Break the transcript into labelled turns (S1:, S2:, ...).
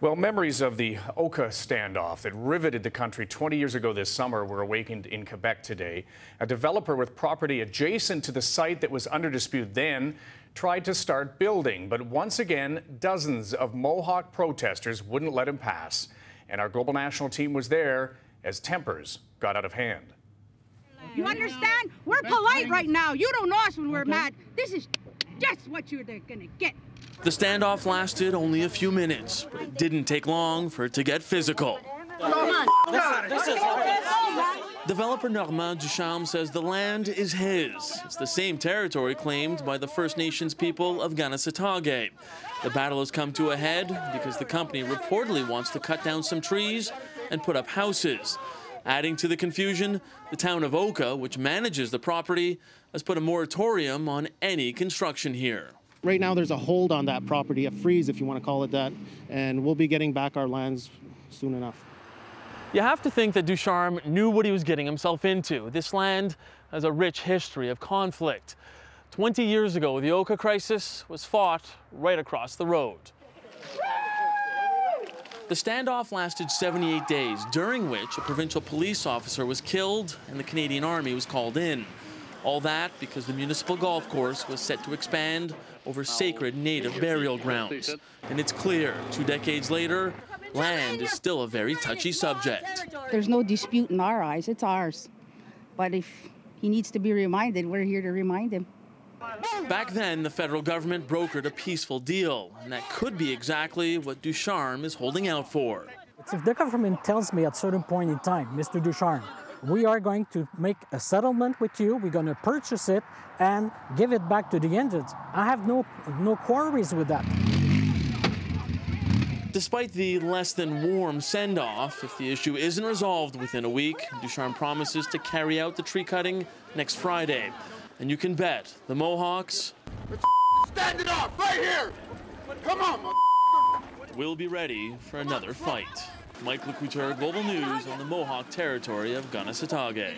S1: Well, memories of the Oka standoff that riveted the country 20 years ago this summer were awakened in Quebec today. A developer with property adjacent to the site that was under dispute then tried to start building, but once again, dozens of Mohawk protesters wouldn't let him pass. And our Global National team was there as tempers got out of hand.
S2: You understand? We're polite right now. You don't know us when we're mad. This is just what you're gonna get.
S3: The standoff lasted only a few minutes, but it didn't take long for it to get physical. Developer Normand Ducharme says the land is his. It's the same territory claimed by the First Nations people of Ganasatawge. The battle has come to a head because the company reportedly wants to cut down some trees and put up houses. Adding to the confusion, the town of Oka, which manages the property, has put a moratorium on any construction here.
S4: Right now there's a hold on that property, a freeze if you want to call it that, and we'll be getting back our lands soon enough.
S3: You have to think that Ducharme knew what he was getting himself into. This land has a rich history of conflict. 20 years ago, the Oka crisis was fought right across the road. The standoff lasted 78 days, during which a provincial police officer was killed and the Canadian Army was called in. All that because the municipal golf course was set to expand over sacred native burial grounds. And it's clear, 2 decades later, land is still a very touchy subject.
S2: There's no dispute in our eyes. It's ours. But if he needs to be reminded, we're here to remind him.
S3: Back then, the federal government brokered a peaceful deal, and that could be exactly what Ducharme is holding out for.
S5: If the government tells me at a certain point in time, Mr. Ducharme, we are going to make a settlement with you, we're going to purchase it and give it back to the Indians, I have no quarrels with that.
S3: Despite the less than warm send-off, if the issue isn't resolved within a week, Ducharme promises to carry out the tree cutting next Friday. And you can bet the Mohawks
S6: standing up right here. Come on,
S3: will be ready for another fight. Mike Lecouture, Global News on the Mohawk territory of Ganasatawge.